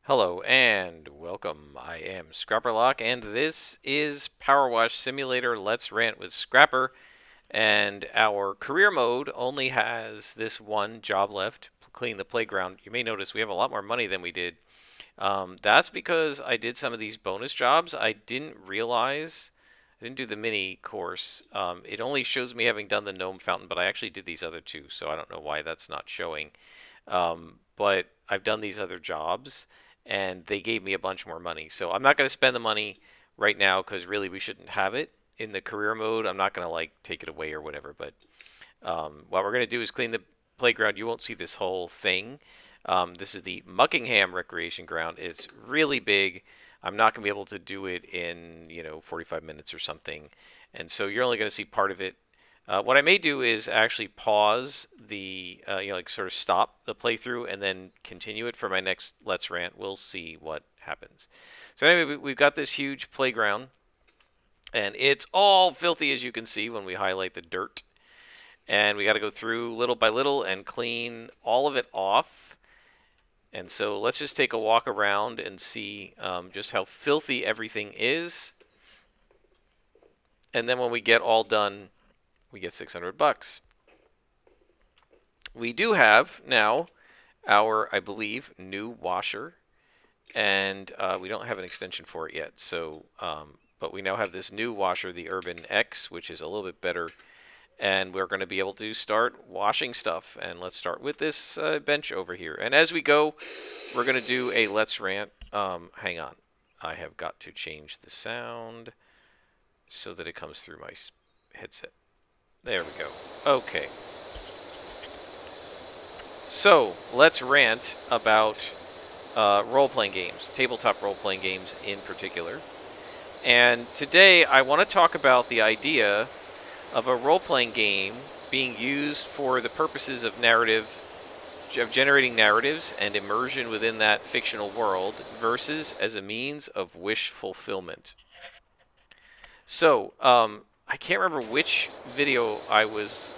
Hello and welcome. I am Scrapperlock, and this is Power Wash Simulator Let's Rant with Scrapper. And our career mode only has this one job left, clean the playground. You may notice we have a lot more money than we did. That's because I did some of these bonus jobs. I didn't realize, I didn't do the mini course. It only shows me having done the gnome fountain, but I actually did these other two, so I don't know why that's not showing. But I've done these other jobs, and they gave me a bunch more money. So I'm not going to spend the money right now because really we shouldn't have it in the career mode. I'm not going to like take it away or whatever. But what we're going to do is clean the playground. You won't see this whole thing. This is the Muckingham Recreation Ground. It's really big. I'm not going to be able to do it in 45 minutes or something, and so you're only going to see part of it. What I may do is actually pause the, like sort of stop the playthrough and then continue it for my next Let's Rant. We'll see what happens. So anyway, we've got this huge playground, and it's all filthy as you can see when we highlight the dirt. And we got to go through little by little and clean all of it off. And so let's just take a walk around and see just how filthy everything is. And then when we get all done, we get 600 bucks. We do have now our, I believe, new washer, and we don't have an extension for it yet. So, but we now have this new washer, the Urban X, which is a little bit better, and we're going to be able to start washing stuff. And let's start with this bench over here. And as we go, we're going to do a Let's Rant. Hang on, I have got to change the sound so that it comes through my headset. There we go. Okay. So, let's rant about role-playing games, tabletop role-playing games in particular. And today I want to talk about the idea of a role-playing game being used for the purposes of generating narratives and immersion within that fictional world versus as a means of wish fulfillment. So, I can't remember which video I was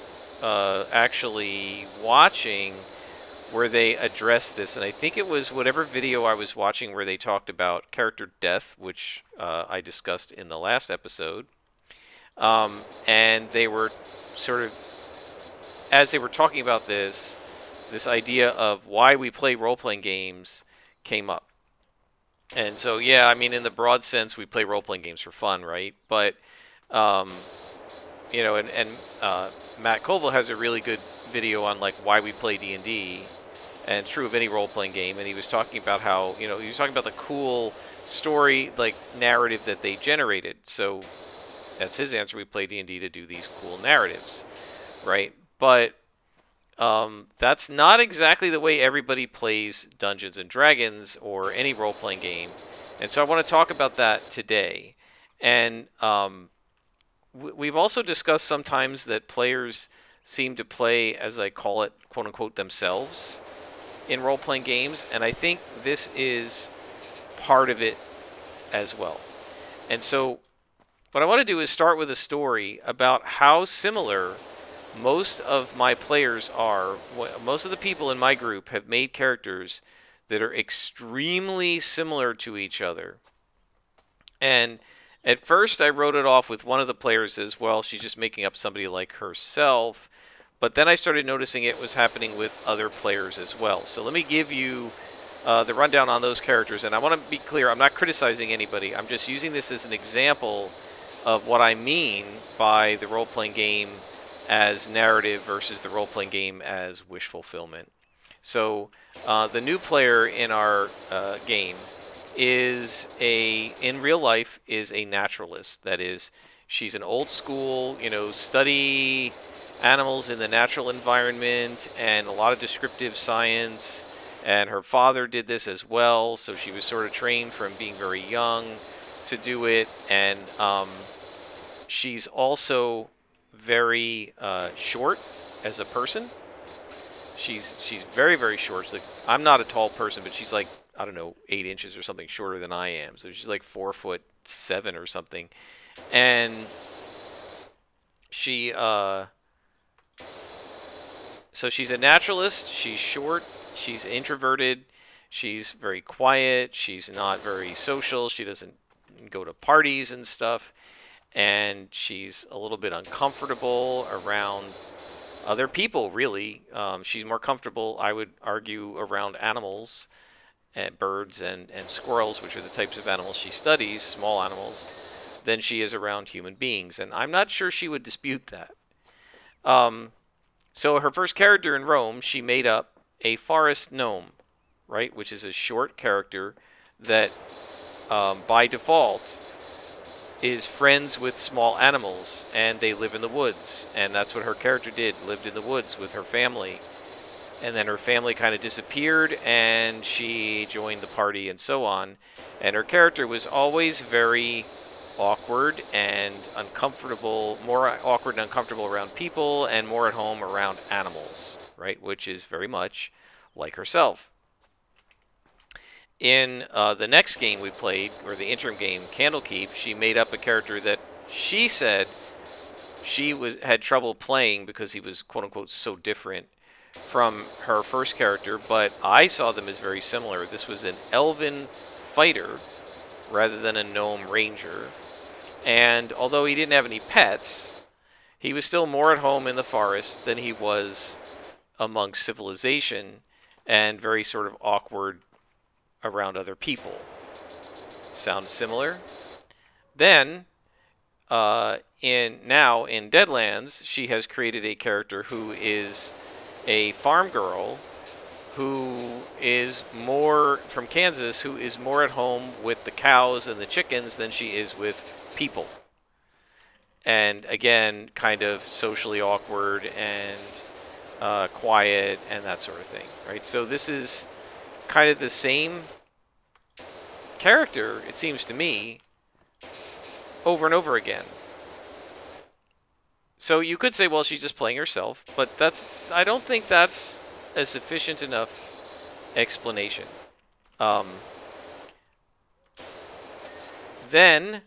actually watching where they addressed this, and I think it was whatever video I was watching where they talked about character death, which I discussed in the last episode. And they were sort of, as they were talking about this idea of why we play role-playing games came up. And so, yeah, I mean, in the broad sense, we play role-playing games for fun, right? But, and Matt Colville has a really good video on, like, why we play D&D, and it's true of any role-playing game, and he was talking about how, he was talking about the cool story, like, narrative that they generated. So, that's his answer. We play D&D to do these cool narratives, right? But that's not exactly the way everybody plays Dungeons and Dragons or any role-playing game. And so I want to talk about that today. And we've also discussed sometimes that players seem to play, as I call it, quote-unquote, themselves in role-playing games. And I think this is part of it as well. And so what I want to do is start with a story about how similar most of my players are. Most of the people in my group have made characters that are extremely similar to each other. And at first I wrote it off with one of the players as, well, she's just making up somebody like herself. But then I started noticing it was happening with other players as well. So let me give you the rundown on those characters. And I want to be clear, I'm not criticizing anybody. I'm just using this as an example of what I mean by the role-playing game as narrative versus the role-playing game as wish fulfillment. So the new player in our game is in real life is a naturalist. That is, she's an old school, study animals in the natural environment and a lot of descriptive science. And her father did this as well, so she was sort of trained from being very young to do it. And she's also very short as a person. She's very, very short. She's like, I'm not a tall person, but she's like, I don't know, 8 inches or something shorter than I am. So she's like 4'7" or something. And she so she's a naturalist. She's short. She's introverted. She's very quiet. She's not very social. She doesn't go to parties and stuff. And she's a little bit uncomfortable around other people, really. She's more comfortable, I would argue, around animals, and birds and squirrels, which are the types of animals she studies, small animals, than she is around human beings. And I'm not sure she would dispute that. So her first character in Rome, she made up a forest gnome, right, which is a short character that by default is friends with small animals, and they live in the woods, and that's what her character did, lived in the woods with her family. And then her family kind of disappeared, and she joined the party and so on. And her character was always very awkward and uncomfortable, more awkward and uncomfortable around people, and more at home around animals, right, which is very much like herself. In the next game we played, or the interim game, Candlekeep, she made up a character that she said she had trouble playing because he was quote-unquote so different from her first character, but I saw them as very similar. This was an elven fighter rather than a gnome ranger, and although he didn't have any pets, he was still more at home in the forest than he was amongst civilization, and very sort of awkward around other people. Sounds similar? Then, in Deadlands, she has created a character who is a farm girl who is more from Kansas, who is more at home with the cows and the chickens than she is with people. And again, kind of socially awkward and quiet and that sort of thing, right? So this is kind of the same character, it seems to me, over and over again. So you could say, well, she's just playing herself, but I don't think that's a sufficient enough explanation. Then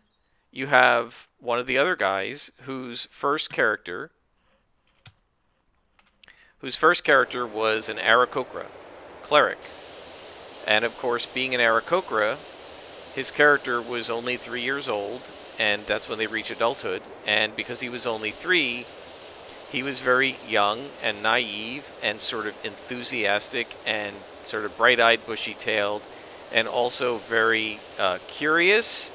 you have one of the other guys whose first character was an Aarakocra cleric. And of course, being an Aarakocra, his character was only 3 years old, and that's when they reach adulthood. And because he was only 3, he was very young and naive and sort of enthusiastic and sort of bright-eyed, bushy-tailed, and also very curious.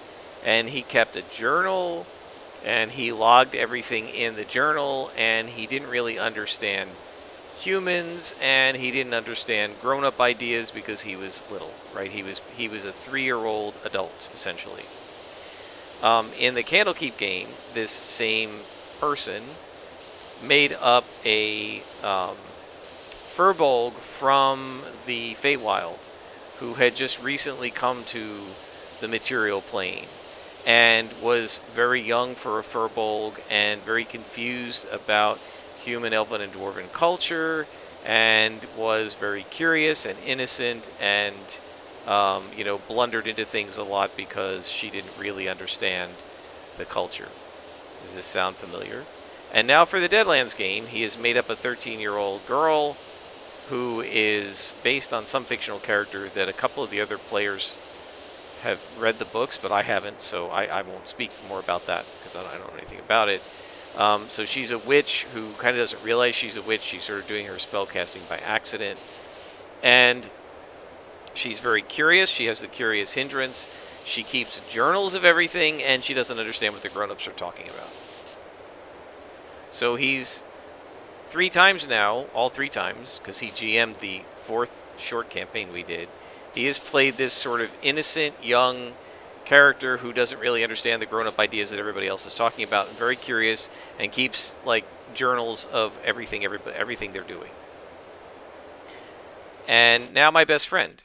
And he kept a journal, and he logged everything in the journal, and he didn't really understand humans, and he didn't understand grown-up ideas because he was little, right? He was a 3-year-old adult, essentially. In the Candlekeep game, this same person made up a Furbolg from the Feywild, who had just recently come to the material plane, and was very young for a Furbolg, and very confused about human, elven, and dwarven culture, and was very curious and innocent, and blundered into things a lot because she didn't really understand the culture. Does this sound familiar? And now for the Deadlands game, he has made up a 13-year-old girl who is based on some fictional character that a couple of the other players have read the books, but I haven't, so I won't speak more about that because I don't know anything about it. So she's a witch who kind of doesn't realize she's a witch. She's sort of doing her spell casting by accident. And she's very curious. She has the curious hindrance. She keeps journals of everything, and she doesn't understand what the grown-ups are talking about. So he's 3 times now, all 3 times, because he GM'd the 4th short campaign we did. He has played this sort of innocent, young character who doesn't really understand the grown-up ideas that everybody else is talking about, and very curious, and keeps like journals of everything they're doing. And now my best friend,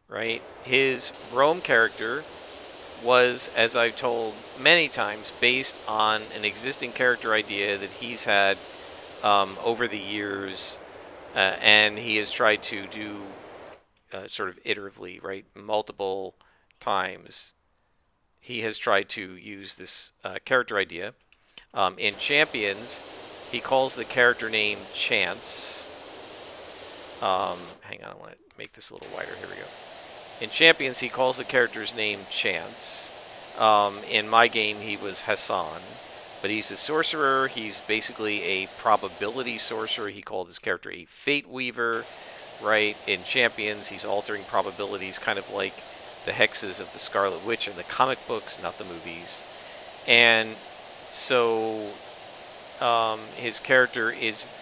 right? His Rome character was, as I've told many times, based on an existing character idea that he's had over the years, and he has tried to do sort of iteratively, right, multiple times. He has tried to use this character idea. In Champions, he calls the character name Chance. Hang on, I want to make this a little wider. Here we go. In Champions, he calls the character's name Chance. In my game, he was Hassan. But he's a sorcerer. He's basically a probability sorcerer. He called his character a Fate Weaver, right? In Champions, he's altering probabilities, kind of like the hexes of the Scarlet Witch in the comic books, not the movies. And so his character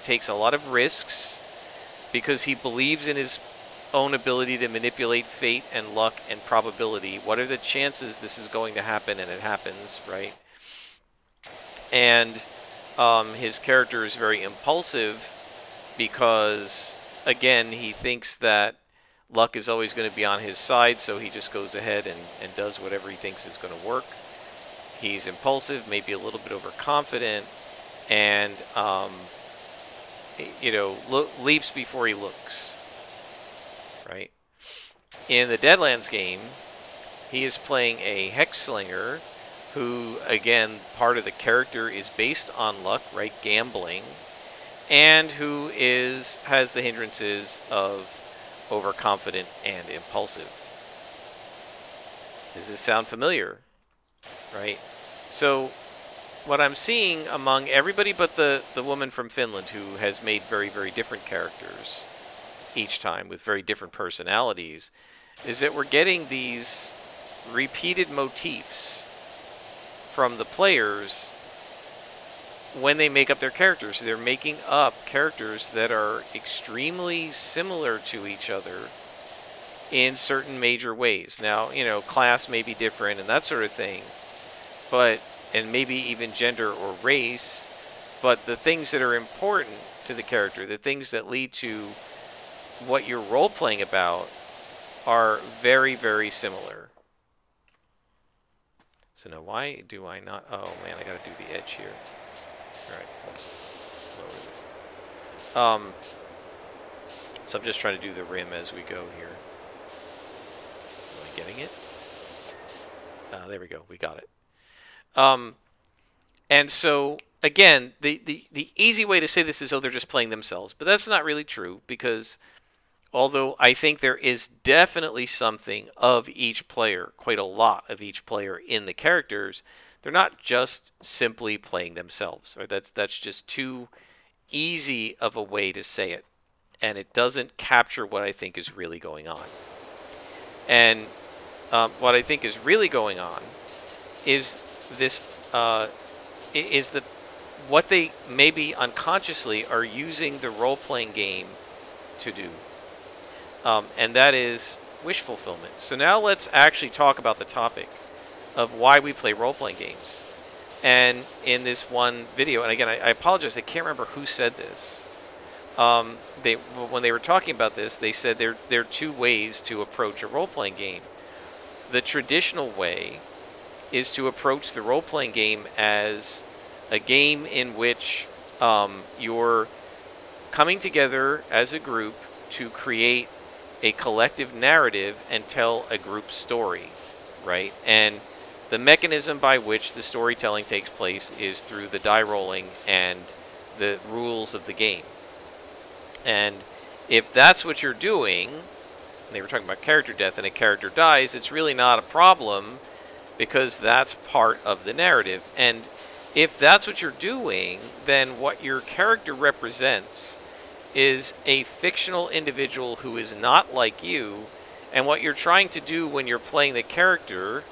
takes a lot of risks because he believes in his own ability to manipulate fate and luck and probability. What are the chances this is going to happen? And it happens, right? And his character is very impulsive because, again, he thinks that luck is always going to be on his side, so he just goes ahead and does whatever he thinks is going to work. He's impulsive, maybe a little bit overconfident, and, leaps before he looks, right? In the Deadlands game, he is playing a Hexslinger who, again, part of the character is based on luck, right? Gambling, and who has the hindrances of overconfident and impulsive. Does this sound familiar? Right? So what I'm seeing among everybody but the woman from Finland, who has made very, very different characters each time with very different personalities, is that we're getting these repeated motifs from the players when they make up their characters. They're making up characters that are extremely similar to each other in certain major ways. Now, class may be different and that sort of thing, and maybe even gender or race, but the things that are important to the character, the things that lead to what you're role-playing about, are very, very similar. So now why do I not... Oh, man, I got to do the edge here. All right, let's lower this. So I'm just trying to do the rim as we go here. Am I getting it? There we go. We got it. And so, again, the easy way to say this is, oh, they're just playing themselves. But that's not really true, because although I think there is definitely something of each player, quite a lot of each player in the characters, they're not just simply playing themselves. Right? That's just too easy of a way to say it. And it doesn't capture what I think is really going on. And what I think is really going on is this, what they maybe unconsciously are using the role-playing game to do. And that is wish fulfillment. So now let's actually talk about the topic of why we play role-playing games. And in this one video, and again, I apologize, I can't remember who said this. When they were talking about this, they said there are two ways to approach a role-playing game. The traditional way is to approach the role-playing game as a game in which you're coming together as a group to create a collective narrative and tell a group story, right? And the mechanism by which the storytelling takes place is through the die rolling and the rules of the game. And if that's what you're doing, and they were talking about character death, and a character dies, it's really not a problem, because that's part of the narrative. And if that's what you're doing, then what your character represents is a fictional individual who is not like you. And what you're trying to do when you're playing the character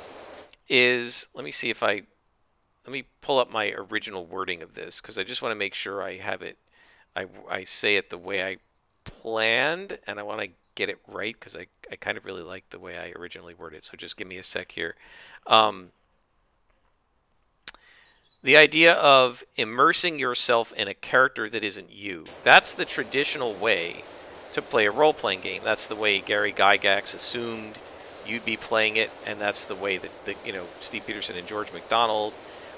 is, let me pull up my original wording of this, because I just want to make sure I have it, I say it the way I planned, and I want to get it right, because I kind of really like the way I originally worded it. So just give me a sec here. The idea of immersing yourself in a character that isn't you. That's the traditional way to play a role-playing game. That's the way Gary Gygax assumed you'd be playing it, and that's the way that Steve Peterson and George McDonald,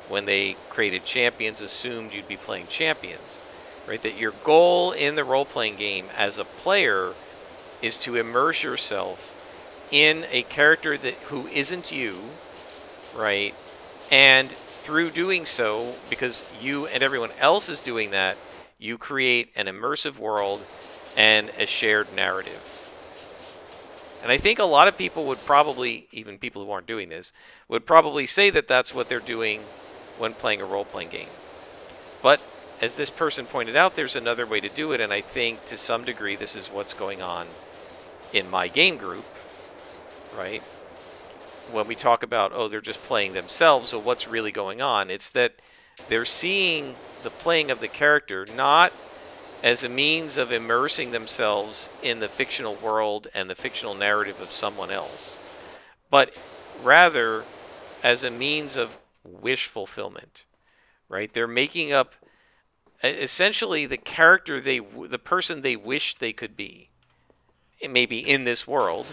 when they created Champions, assumed you'd be playing Champions. Right? That your goal in the role-playing game as a player is to immerse yourself in a character who isn't you, right? And through doing so, because you and everyone else is doing that, you create an immersive world and a shared narrative. And I think a lot of people would probably, even people who aren't doing this, would probably say that that's what they're doing when playing a role-playing game. But as this person pointed out, there's another way to do it, and I think to some degree this is what's going on in my game group, right? When we talk about, oh, they're just playing themselves, so what's really going on? It's that they're seeing the playing of the character not as a means of immersing themselves in the fictional world and the fictional narrative of someone else, but rather as a means of wish fulfillment, right? They're making up essentially the character the person they wish they could be, maybe in this world,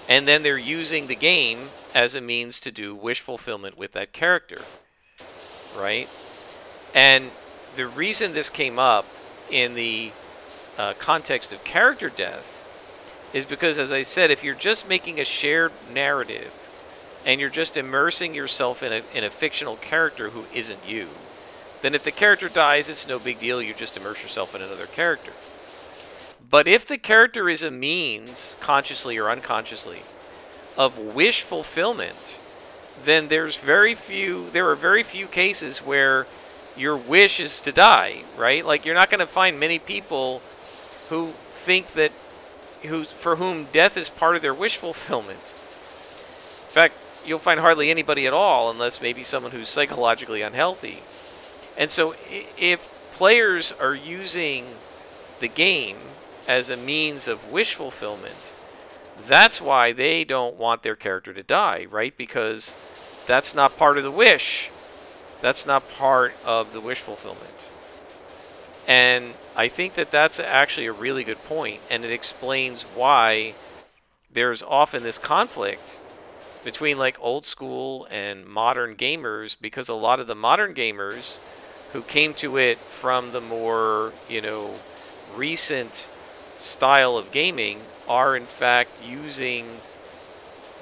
and then they're using the game as a means to do wish fulfillment with that character, right? And the reason this came up in the context of character death is because, as I said, if you're just making a shared narrative and you're just immersing yourself in a fictional character who isn't you, then if the character dies, it's no big deal. You just immerse yourself in another character. But if the character is a means, consciously or unconsciously, of wish fulfillment, then there are very few cases where your wish is to die, right? Like, you're not going to find many people who think that, for whom death is part of their wish fulfillment. In fact, you'll find hardly anybody at all, unless maybe someone who's psychologically unhealthy. And so if players are using the game as a means of wish fulfillment, that's why they don't want their character to die, right? Because that's not part of the wish. That's not part of the wish fulfillment. And I think that that's actually a really good point, and it explains why there's often this conflict between like old school and modern gamers, because a lot of the modern gamers who came to it from the more, recent style of gaming are in fact using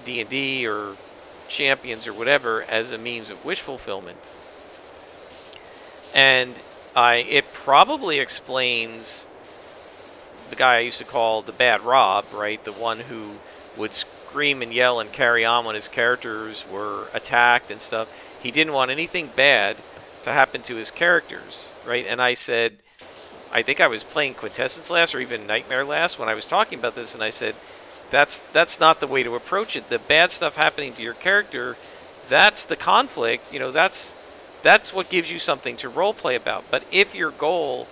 D&D or Champions or whatever as a means of wish fulfillment. And it probably explains the guy I used to call the Bad Rob, right? The one who would scream and yell and carry on when his characters were attacked and stuff. He didn't want anything bad to happen to his characters, right? And I said, I think I was playing Quintessence last, or even Nightmare last, when I was talking about this, and I said, that's not the way to approach it. The bad stuff happening to your character, that's the conflict, that's what gives you something to roleplay about. But if your goal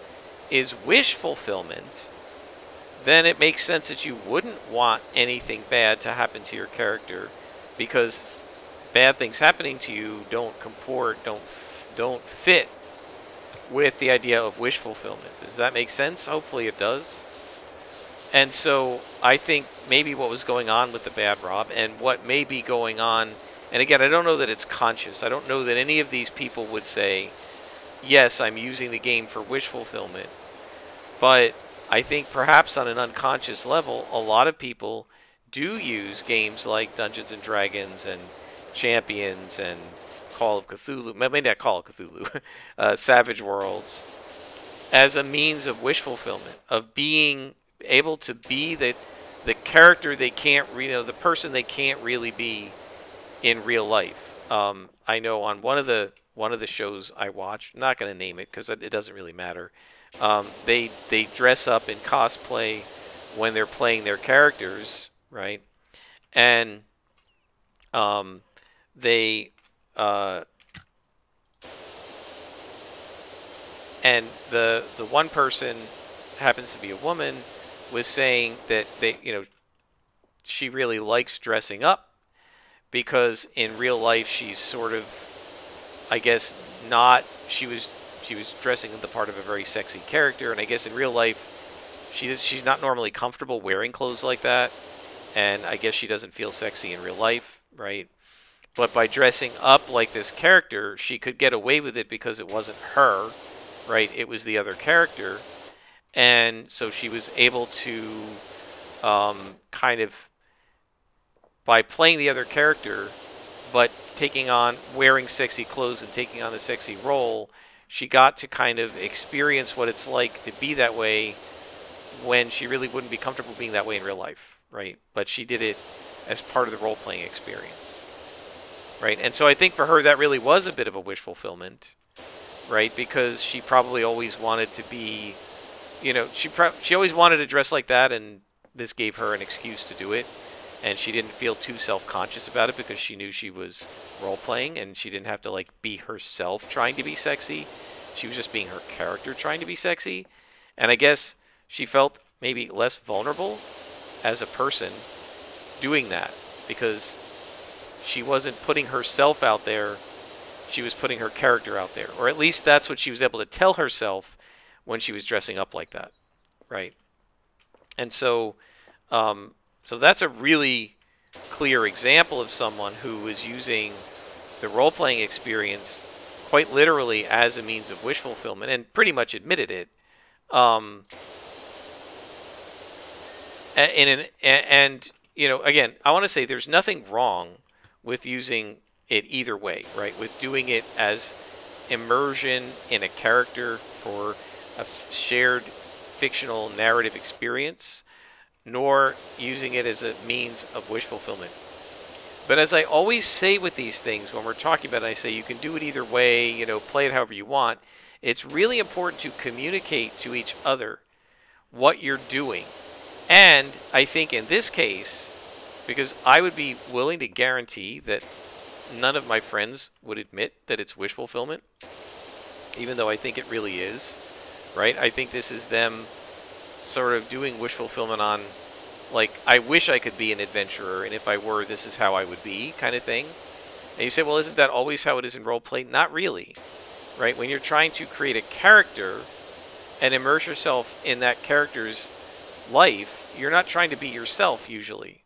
is wish fulfillment, then it makes sense that you wouldn't want anything bad to happen to your character, because bad things happening to you don't fit with the idea of wish fulfillment. Does that make sense? Hopefully it does. And so I think maybe what was going on with the Bad Rob, and what may be going on, and again, I don't know that it's conscious. I don't know that any of these people would say, yes, I'm using the game for wish fulfillment. But I think perhaps on an unconscious level, a lot of people do use games like Dungeons and Dragons and Champions and Call of Cthulhu, maybe not Call of Cthulhu, Savage Worlds, as a means of wish fulfillment, of being able to be the character they can't, the person they can't really be in real life. I know on one of the shows I watched, I'm not going to name it because it doesn't really matter. They dress up in cosplay when they're playing their characters, right? And and the one person happens to be a woman, was saying that she really likes dressing up, because in real life she's sort of, I guess, not, she was dressing the part of a very sexy character, and I guess in real life she's not normally comfortable wearing clothes like that, and I guess she doesn't feel sexy in real life, right? But by dressing up like this character, she could get away with it because it wasn't her, right? It was the other character. And so she was able to kind of, by playing the other character, but wearing sexy clothes and taking on the sexy role, she got to kind of experience what it's like to be that way when she really wouldn't be comfortable being that way in real life. right? But she did it as part of the role-playing experience, right? And so I think for her that really was a bit of a wish fulfillment, right? Because she probably always wanted to be, you know, she always wanted to dress like that, and this gave her an excuse to do it. And she didn't feel too self-conscious about it because she knew she was role-playing, and she didn't have to like be herself trying to be sexy. She was just being her character trying to be sexy. And I guess she felt maybe less vulnerable as a person doing that because she wasn't putting herself out there. She was putting her character out there. Or at least that's what she was able to tell herself when she was dressing up like that, right? And so so that's a really clear example of someone who is using the role-playing experience quite literally as a means of wish fulfillment, and pretty much admitted it. And you know, again, I want to say there's nothing wrong with using it either way, right? With doing it as immersion in a character for a shared fictional narrative experience, nor using it as a means of wish fulfillment. But as I always say with these things, when we're talking about it, I say you can do it either way, you know, play it however you want. It's really important to communicate to each other what you're doing. And I think in this case, because I would be willing to guarantee that none of my friends would admit that it's wish fulfillment, even though I think it really is, right? I think this is them sort of doing wish fulfillment on, like, I wish I could be an adventurer, and if I were, this is how I would be, kind of thing. And you say, well, isn't that always how it is in roleplay? Not really, right? When you're trying to create a character and immerse yourself in that character's life, you're not trying to be yourself usually.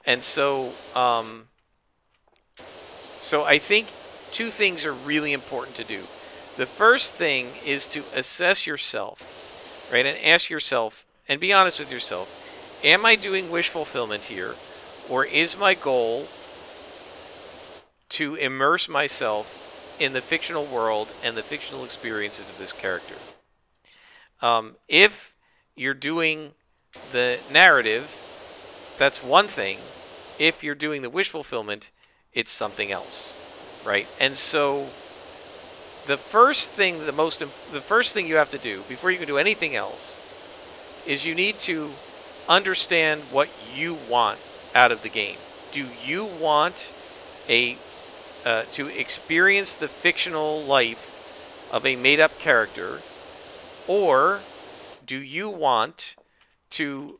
And so, so I think two things are really important to do. The first thing is to assess yourself, right? And ask yourself, and be honest with yourself, am I doing wish fulfillment here? Or is my goal to immerse myself in the fictional world and the fictional experiences of this character? If you're doing the narrative, that's one thing. If you're doing the wish fulfillment, it's something else, right? And so the first thing you have to do before you can do anything else is you need to understand what you want out of the game. Do you want to experience the fictional life of a made-up character, or do you want to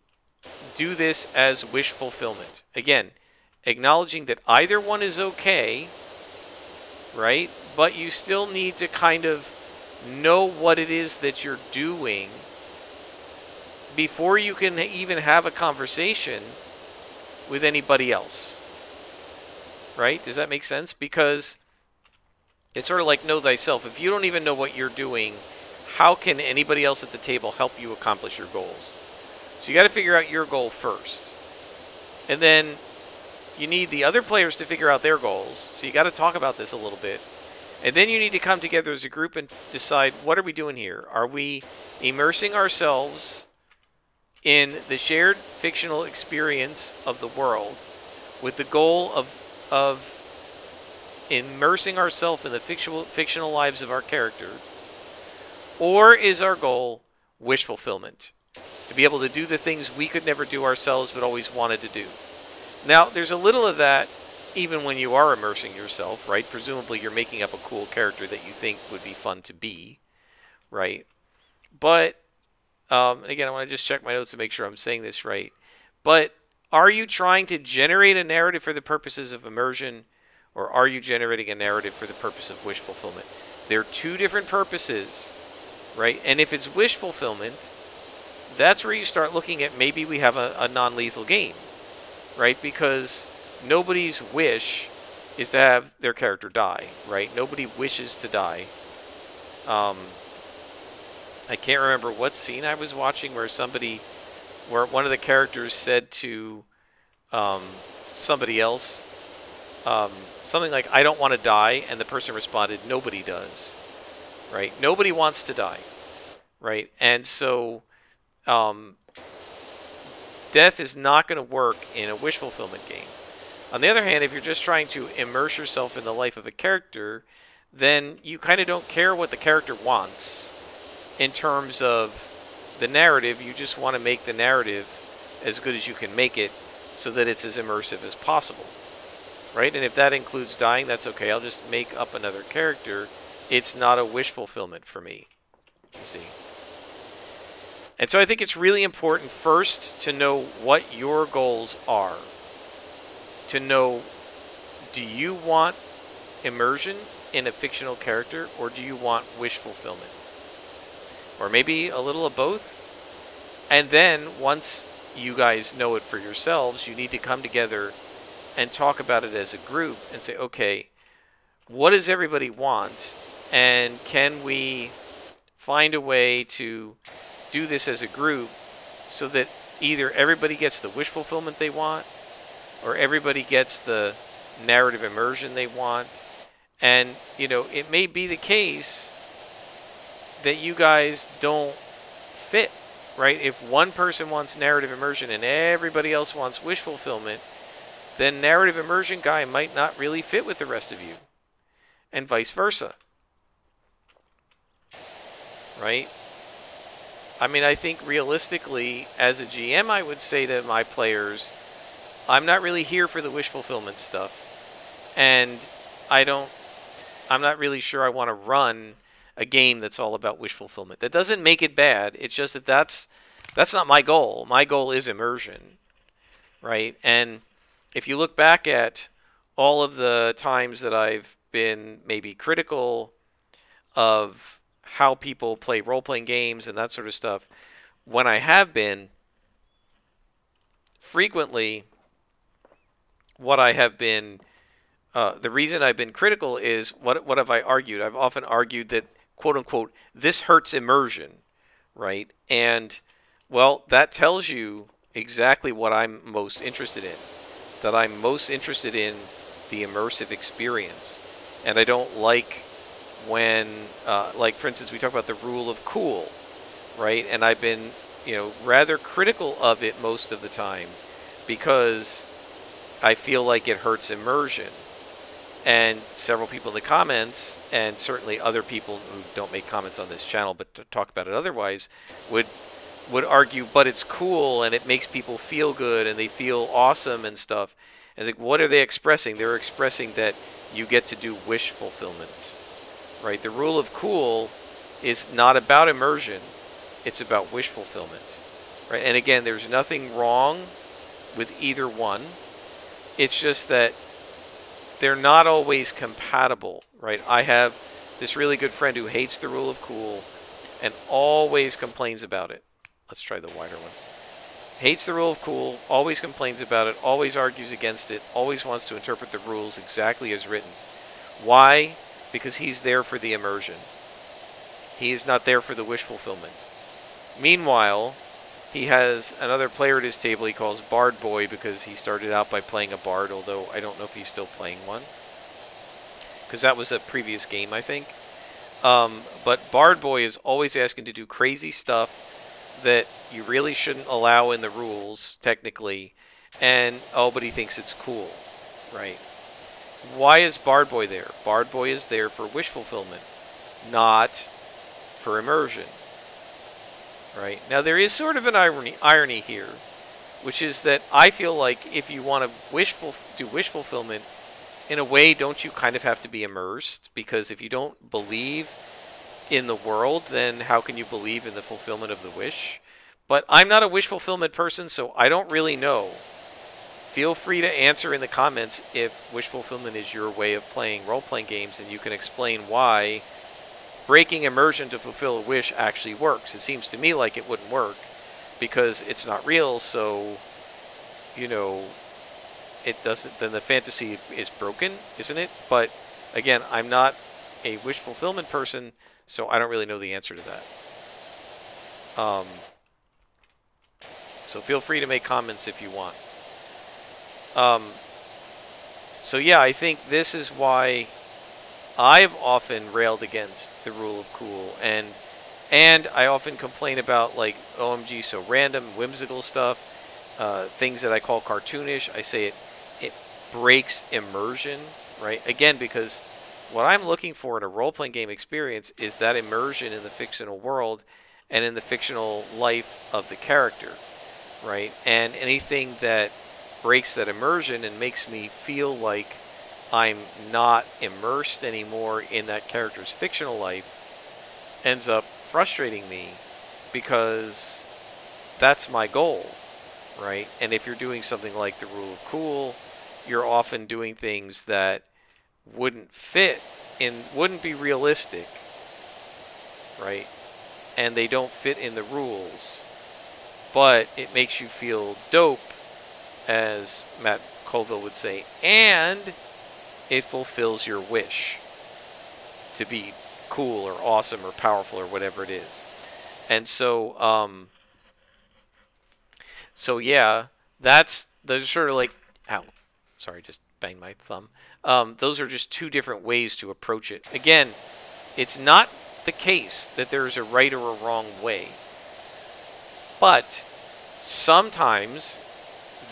do this as wish fulfillment? Again, acknowledging that either one is okay, right? But you still need to kind of know what it is that you're doing before you can even have a conversation with anybody else, right? Does that make sense? Because it's sort of like know thyself. If you don't even know what you're doing, how can anybody else at the table help you accomplish your goals? So you got to figure out your goal first. And then you need the other players to figure out their goals. So you got to talk about this a little bit. And then you need to come together as a group and decide, what are we doing here? Are we immersing ourselves in the shared fictional experience of the world with the goal of immersing ourselves in the fictional lives of our character? Or is our goal wish fulfillment? To be able to do the things we could never do ourselves but always wanted to do. Now, there's a little of that even when you are immersing yourself, right? Presumably you're making up a cool character that you think would be fun to be, right? But, again, I want to just check my notes to make sure I'm saying this right. But are you trying to generate a narrative for the purposes of immersion, or are you generating a narrative for the purpose of wish fulfillment? They're two different purposes, right? And if it's wish fulfillment, that's where you start looking at maybe we have a non-lethal game, right? Because nobody's wish is to have their character die, right? Nobody wishes to die. I can't remember what scene I was watching where one of the characters said to somebody else something like, I don't want to die, and the person responded, nobody does, right? Nobody wants to die, right? And so death is not going to work in a wish fulfillment game. On the other hand, if you're just trying to immerse yourself in the life of a character, then you kind of don't care what the character wants in terms of the narrative. You just want to make the narrative as good as you can make it so that it's as immersive as possible, right? And if that includes dying, that's okay. I'll just make up another character. It's not a wish fulfillment for me, you see. And so I think it's really important first to know what your goals are. To know, do you want immersion in a fictional character, or do you want wish fulfillment? Or maybe a little of both. And then once you guys know it for yourselves, you need to come together and talk about it as a group and say, okay, what does everybody want? And can we find a way to do this as a group so that either everybody gets the wish fulfillment they want, or everybody gets the narrative immersion they want. And, you know, it may be the case that you guys don't fit, right? If one person wants narrative immersion and everybody else wants wish fulfillment, then narrative immersion guy might not really fit with the rest of you, and vice versa, right? I mean, I think realistically, as a GM, I would say to my players, I'm not really here for the wish fulfillment stuff, and I'm not really sure I want to run a game that's all about wish fulfillment. That doesn't make it bad. It's just that that's not my goal. My goal is immersion, right? And if you look back at all of the times that I've been maybe critical of how people play role-playing games and that sort of stuff, when I have been, frequently what I have been, the reason I've been critical is, what have I argued? I've often argued that, quote unquote, this hurts immersion, right? And, well, that tells you exactly what I'm most interested in. That I'm most interested in the immersive experience. And I don't like when, like, for instance, we talk about the rule of cool, right? And I've been, you know, rather critical of it most of the time because I feel like it hurts immersion. And several people in the comments, and certainly other people who don't make comments on this channel but to talk about it otherwise, would argue, but it's cool and it makes people feel good and they feel awesome and stuff. And like, what are they expressing? They're expressing that you get to do wish fulfillment, right? The rule of cool is not about immersion. It's about wish fulfillment, right? And again, there's nothing wrong with either one. It's just that they're not always compatible, right? I have this really good friend who hates the rule of cool and always complains about it. Let's try the wider one. Hates the rule of cool, always complains about it, always argues against it, always wants to interpret the rules exactly as written. Why? Because he's there for the immersion. He is not there for the wish fulfillment. Meanwhile, he has another player at his table he calls Bard Boy because he started out by playing a bard, although I don't know if he's still playing one. Because that was a previous game, I think. But Bard Boy is always asking to do crazy stuff that you really shouldn't allow in the rules, technically. And, oh, but he thinks it's cool, right? Why is Bard Boy there? Bard Boy is there for wish fulfillment, not for immersion. Right? Now, there is sort of an irony here, which is that I feel like if you want to do wish fulfillment, in a way, don't you kind of have to be immersed? Because if you don't believe in the world, then how can you believe in the fulfillment of the wish? But I'm not a wish fulfillment person, so I don't really know. Feel free to answer in the comments if wish fulfillment is your way of playing role-playing games, and you can explain why breaking immersion to fulfill a wish actually works. It seems to me like it wouldn't work because it's not real, so, you know, it doesn't, then the fantasy is broken, isn't it? But again, I'm not a wish fulfillment person, so I don't really know the answer to that. So feel free to make comments if you want. So yeah, I think this is why I've often railed against the rule of cool, and I often complain about, like, OMG, so random, whimsical stuff, things that I call cartoonish. I say it breaks immersion, right? Again, because what I'm looking for in a role-playing game experience is that immersion in the fictional world and in the fictional life of the character, right? And anything that breaks that immersion and makes me feel like I'm not immersed anymore in that character's fictional life ends up frustrating me, because that's my goal, right? And if you're doing something like the Rule of Cool, you're often doing things that wouldn't fit in, wouldn't be realistic, right? And they don't fit in the rules, but it makes you feel dope, as Matt Colville would say, and it fulfills your wish to be cool or awesome or powerful or whatever it is. And so, so yeah, those are sort of like, ow, sorry, just banged my thumb. Those are just two different ways to approach it. Again, it's not the case that there's a right or a wrong way, but sometimes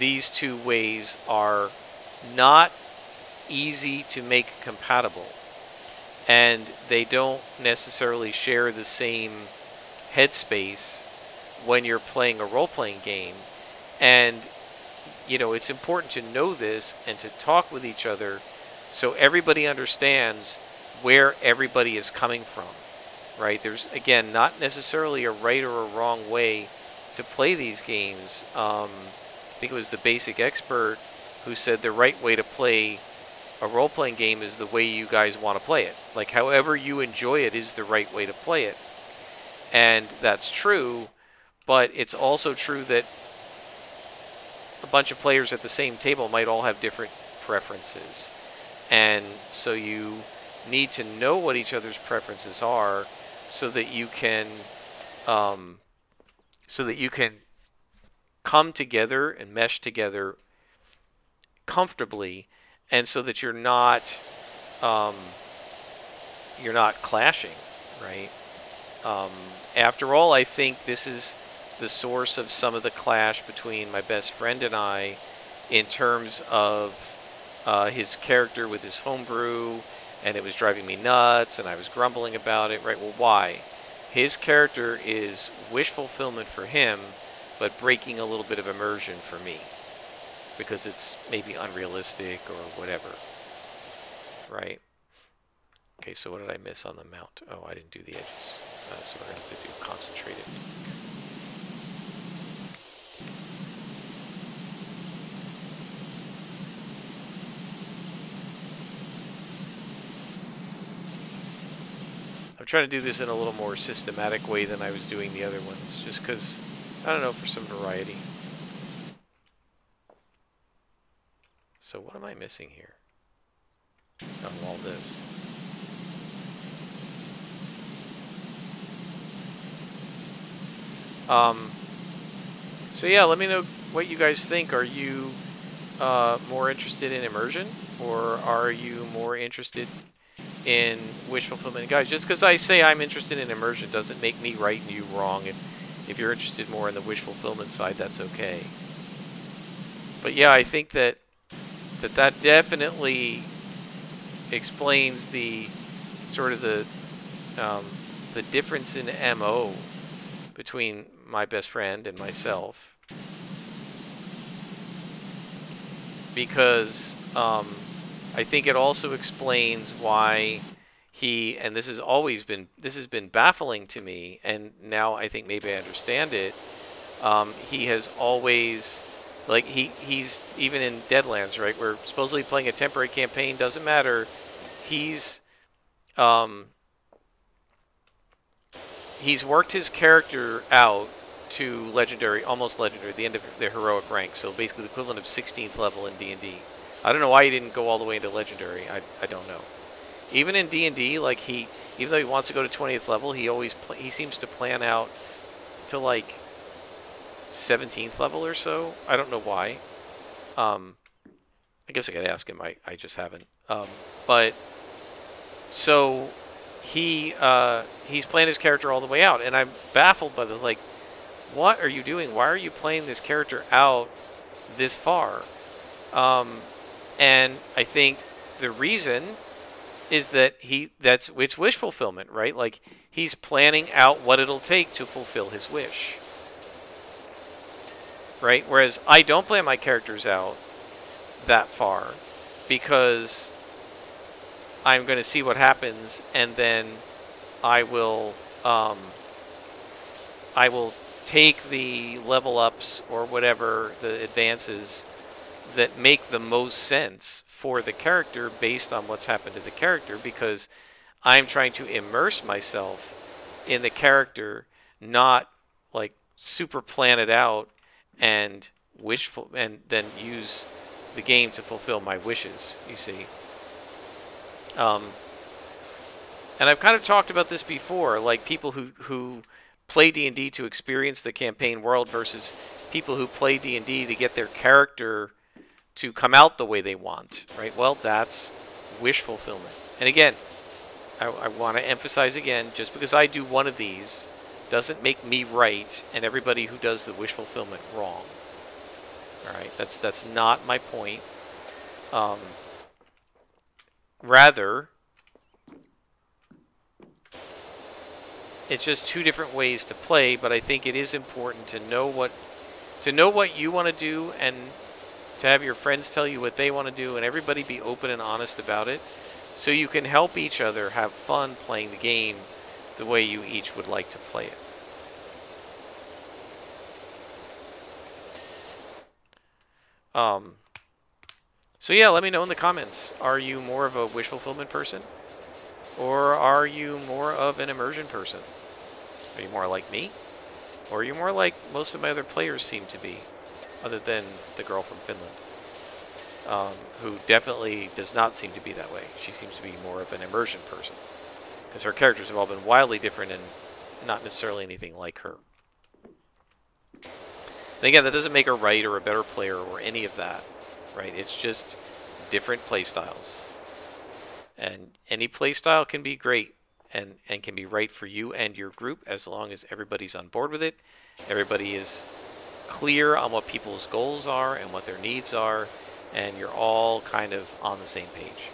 these two ways are not easy to make compatible, and they don't necessarily share the same headspace when you're playing a role-playing game. And you know, it's important to know this and to talk with each other so everybody understands where everybody is coming from, right? There's, again, not necessarily a right or a wrong way to play these games. I think it was the Basic Expert who said the right way to play a role-playing game is the way you guys want to play it. Like, however you enjoy it is the right way to play it. And that's true, but it's also true that a bunch of players at the same table might all have different preferences. And so you need to know what each other's preferences are so that you can come together and mesh together comfortably, and so that you're not clashing, right? After all, I think this is the source of some of the clash between my best friend and I, in terms of his character with his homebrew, and it was driving me nuts, and I was grumbling about it, right? Well, why? His character is wish fulfillment for him, but breaking a little bit of immersion for me, because it's maybe unrealistic or whatever, right? Okay, so what did I miss on the mount? Oh, I didn't do the edges. So we're going to have to do concentrated. I'm trying to do this in a little more systematic way than I was doing the other ones, just because, I don't know, for some variety. So what am I missing here? Oh, all this. So yeah, let me know what you guys think. Are you more interested in immersion, or are you more interested in wish fulfillment? Guys, just because I say I'm interested in immersion doesn't make me right and you wrong. If you're interested more in the wish fulfillment side, that's okay. But yeah, I think that definitely explains the sort of the difference in MO between my best friend and myself, because I think it also explains why he, and this has been baffling to me, and now I think maybe I understand it. He has always, like, he's even in Deadlands, right? We're supposedly playing a temporary campaign, doesn't matter. He's worked his character out to legendary, almost legendary, the end of their heroic rank. So basically the equivalent of 16th level in D&D. I don't know why he didn't go all the way into legendary. I don't know. Even in D&D, like, even though he wants to go to 20th level, he seems to plan out to like 17th level or so. I don't know why. I guess I could ask him. I just haven't. But so he's playing his character all the way out, and I'm baffled by the, like, what are you doing? Why are you playing this character out this far? And I think the reason is that it's wish fulfillment, right? Like, he's planning out what it'll take to fulfill his wish, right? Whereas I don't plan my characters out that far because I'm going to see what happens, and then I will take the level ups or whatever, the advances that make the most sense for the character based on what's happened to the character, because I'm trying to immerse myself in the character, not like super plan it out and wishful and then use the game to fulfill my wishes, you see. And I've kind of talked about this before, like people who play D&D to experience the campaign world versus people who play D&D to get their character to come out the way they want, right? Well, that's wish fulfillment. And again, I want to emphasize again, just because I do one of these doesn't make me right and everybody who does the wish fulfillment wrong. All right, that's not my point. Rather, it's just two different ways to play, but I think it is important to know what you want to do, and to have your friends tell you what they want to do, and everybody be open and honest about it, so you can help each other have fun playing the game the way you each would like to play it. So yeah, let me know in the comments. Are you more of a wish fulfillment person? Or are you more of an immersion person? Are you more like me? Or are you more like most of my other players seem to be, other than the girl from Finland, who definitely does not seem to be that way. She seems to be more of an immersion person, because her characters have all been wildly different and not necessarily anything like her. And again, that doesn't make her right or a better player or any of that, right? It's just different play styles. And any play style can be great and can be right for you and your group, as long as everybody's on board with it. Everybody is clear on what people's goals are and what their needs are, and you're all kind of on the same page.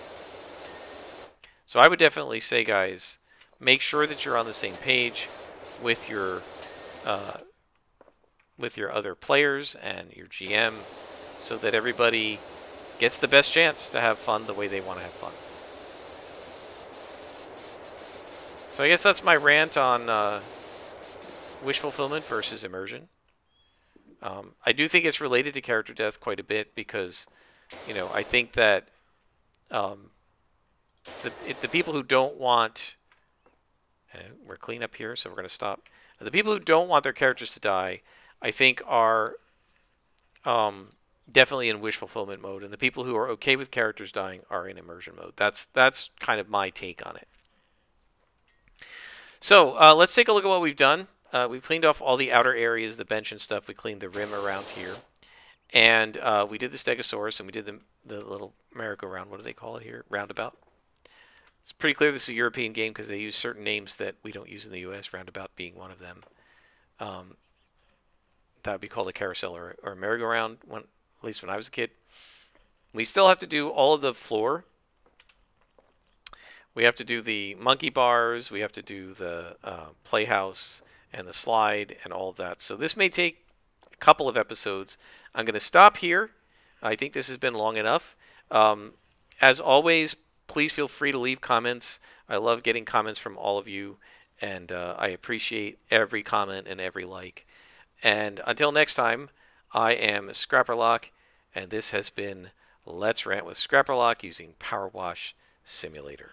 So I would definitely say, guys, make sure that you're on the same page with your other players and your GM, so that everybody gets the best chance to have fun the way they want to have fun. So I guess that's my rant on wish fulfillment versus immersion. I do think it's related to character death quite a bit, because, you know, I think that the people who don't want... we're clean up here, so we're going to stop. The people who don't want their characters to die, I think, are definitely in wish fulfillment mode, and the people who are okay with characters dying are in immersion mode. That's kind of my take on it. So let's take a look at what we've done. We've cleaned off all the outer areas, the bench and stuff. We cleaned the rim around here, and we did the Stegosaurus, and we did the little merry-go-round. What do they call it here? Roundabout. It's pretty clear this is a European game, because they use certain names that we don't use in the U.S., roundabout being one of them. That would be called a carousel or a merry-go-round, at least when I was a kid. We still have to do all of the floor. We have to do the monkey bars, we have to do the playhouse and the slide and all of that. So this may take a couple of episodes. I'm going to stop here. I think this has been long enough. As always, please feel free to leave comments. I love getting comments from all of you, and I appreciate every comment and every like. And until next time, I am Scrapperlock, and this has been Let's Rant with Scrapperlock using Power Wash Simulator.